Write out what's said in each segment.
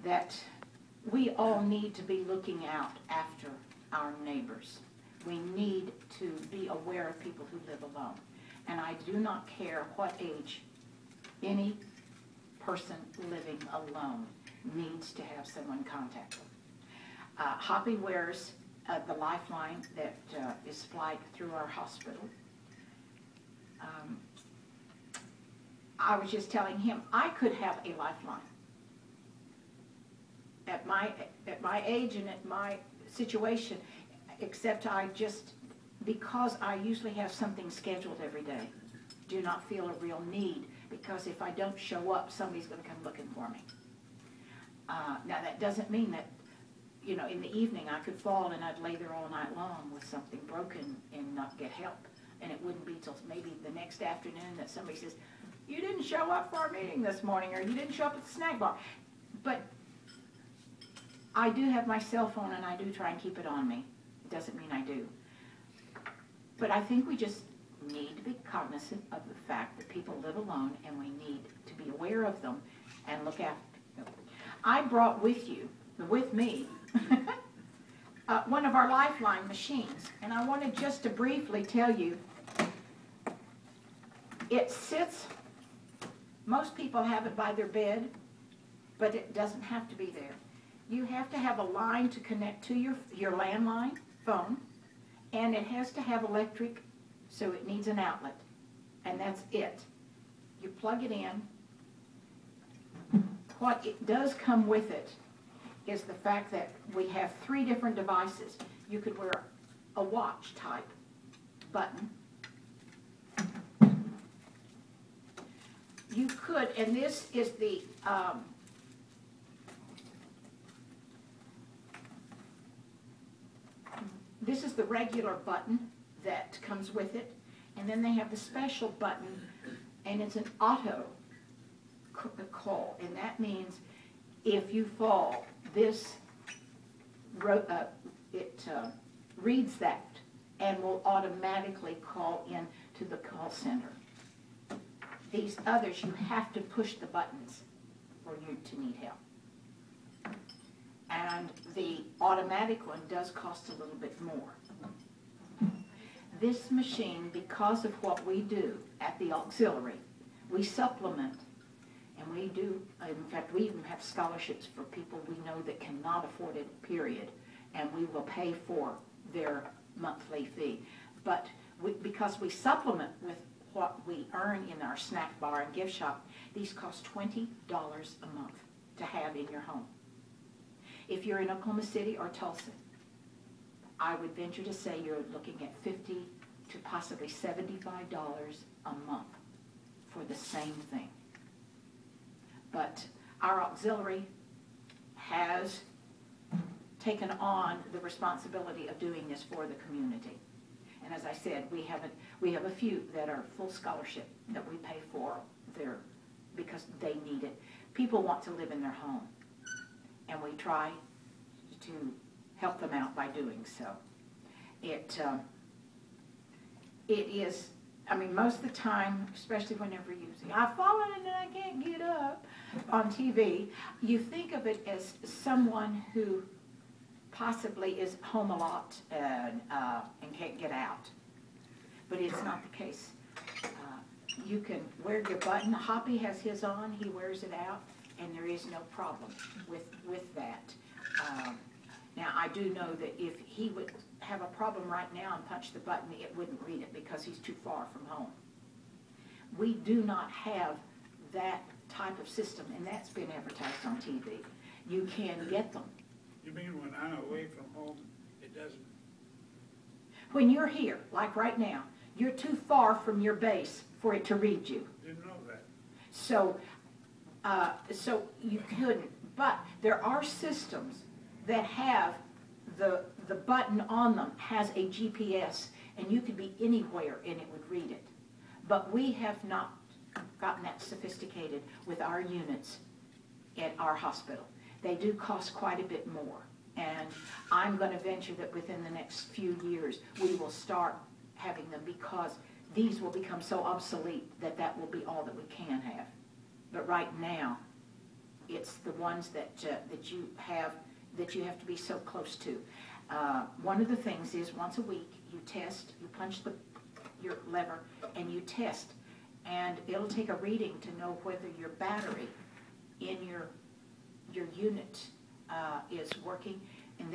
that we all need to be looking out after our neighbors. We need to be aware of people who live alone. And I do not care what age any person living alone needs to have someone contact them. Hoppy wears the Lifeline that is supplied through our hospital. I was just telling him I could have a Lifeline. At my age and at my situation, except I just, because I usually have something scheduled every day, do not feel a real need, because if I don't show up, somebody's going to come looking for me. Now that doesn't mean that, you know, in the evening I could fall and I'd lay there all night long with something broken and not get help. And it wouldn't be till maybe the next afternoon that somebody says, you didn't show up for our meeting this morning, or you didn't show up at the snack bar. But I do have my cell phone and I do try and keep it on me. It doesn't mean I do. But I think we just need to be cognizant of the fact that people live alone, and we need to be aware of them and look after them. I brought with me, one of our Lifeline machines, and I wanted just to briefly tell you, it sits, most people have it by their bed, but it doesn't have to be there. You have to have a line to connect to your landline phone, and it has to have electric, so it needs an outlet, and that's it. You plug it in. What it does come with it is the fact that we have 3 different devices. You could wear a watch type button. You could, and this is the regular button that comes with it, and then they have the special button, and it's an auto call, and that means if you fall, this reads that and will automatically call in to the call center. These others, you have to push the buttons for you to need help. And the automatic one does cost a little bit more. This machine, because of what we do at the auxiliary, we supplement, and we do, in fact, we even have scholarships for people we know that cannot afford it, period, and we will pay for their monthly fee. But because we supplement with what we earn in our snack bar and gift shop, these cost $20 a month to have in your home. If you're in Oklahoma City or Tulsa, I would venture to say you're looking at $50 to possibly $75 a month for the same thing. But our auxiliary has taken on the responsibility of doing this for the community. And as I said, we have a few that are full scholarship that we pay for because they need it. People want to live in their home, and we try to help them out by doing so. It is, I mean, most of the time, especially whenever you say, I've fallen and I can't get up on TV, you think of it as someone who possibly is home a lot and can't get out. But it's not the case. You can wear your button. Hoppy has his on. He wears it out, and there is no problem with that. Now, I do know that if he would have a problem right now and punch the button, it wouldn't read it because he's too far from home. We do not have that type of system, and that's been advertised on TV. You can get them. You mean when I'm away from home, it doesn't? When you're here, like right now, you're too far from your base for it to read you. Didn't know that. So you couldn't. But there are systems that have the button on them has a GPS, and you could be anywhere and it would read it. But we have not gotten that sophisticated with our units at our hospital. They do cost quite a bit more, and I'm going to venture that within the next few years we will start having them, because these will become so obsolete that that will be all that we can have. But right now, It's the ones that you have to be so close to. One of the things is once a week you test, you punch your lever and you test, and it'll take a reading to know whether your battery in your unit is working, and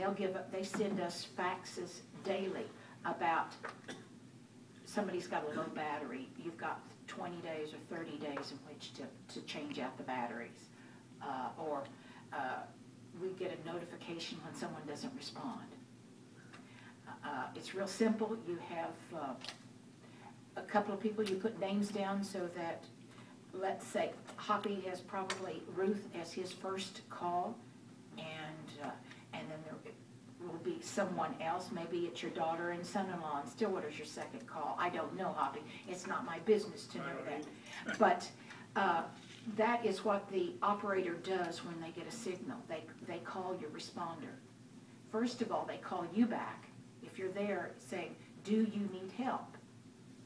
they send us faxes daily about somebody's got a low battery. You've got 20 days or 30 days in which to change out the batteries, or we get a notification when someone doesn't respond. It's real simple. You have a couple of people, you put names down so that, let's say, Hoppy has probably Ruth as his first call, and then there will be someone else. Maybe it's your daughter and son-in-law, and Stillwater's your second call. I don't know, Hoppy. It's not my business to know that. But that is what the operator does when they get a signal. They call your responder. First of all, they call you back if you're there saying, do you need help?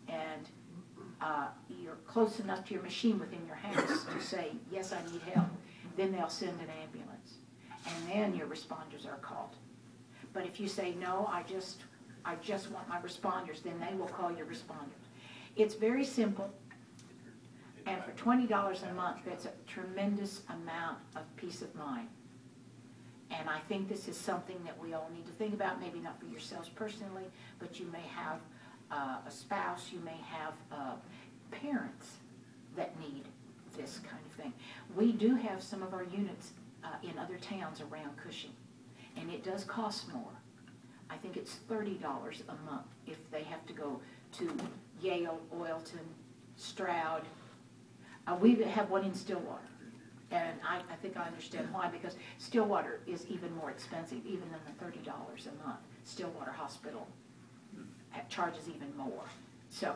And you're close enough to your machine within your house to say, yes, I need help. Then they'll send an ambulance. And then your responders are called. But if you say, no, I just want my responders, then they will call your responders. It's very simple. And for $20 a month, that's a tremendous amount of peace of mind. And I think this is something that we all need to think about, maybe not for yourselves personally, but you may have a spouse, you may have parents that need this kind of thing. We do have some of our units in other towns around Cushing, and it does cost more. I think it's $30 a month if they have to go to Yale, Oilton, Stroud. We have one in Stillwater, and I think I understand why, because Stillwater is even more expensive, even than the $30 a month. Stillwater Hospital charges even more. So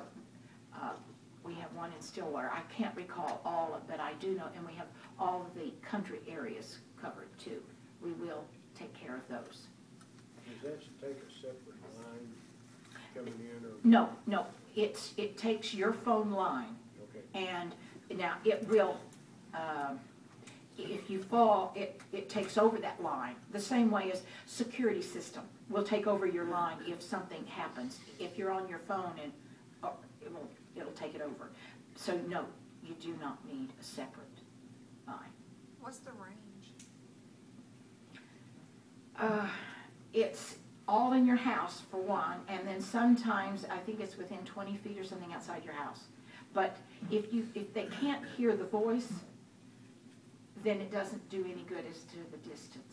we have one in Stillwater. I can't recall all of, but I do know, and we have all of the country areas covered too. We will take care of those. Does that take a separate line coming in? Or? No. It takes your phone line, Okay. and now it will. If you fall, it takes over that line. The same way as security system will take over your line if something happens. If you're on your phone, and it'll take it over. So no, you do not need a separate line. What's the range? It's all in your house for one, and then sometimes I think it's within 20 feet or something outside your house. But if they can't hear the voice, then it doesn't do any good as to the distance.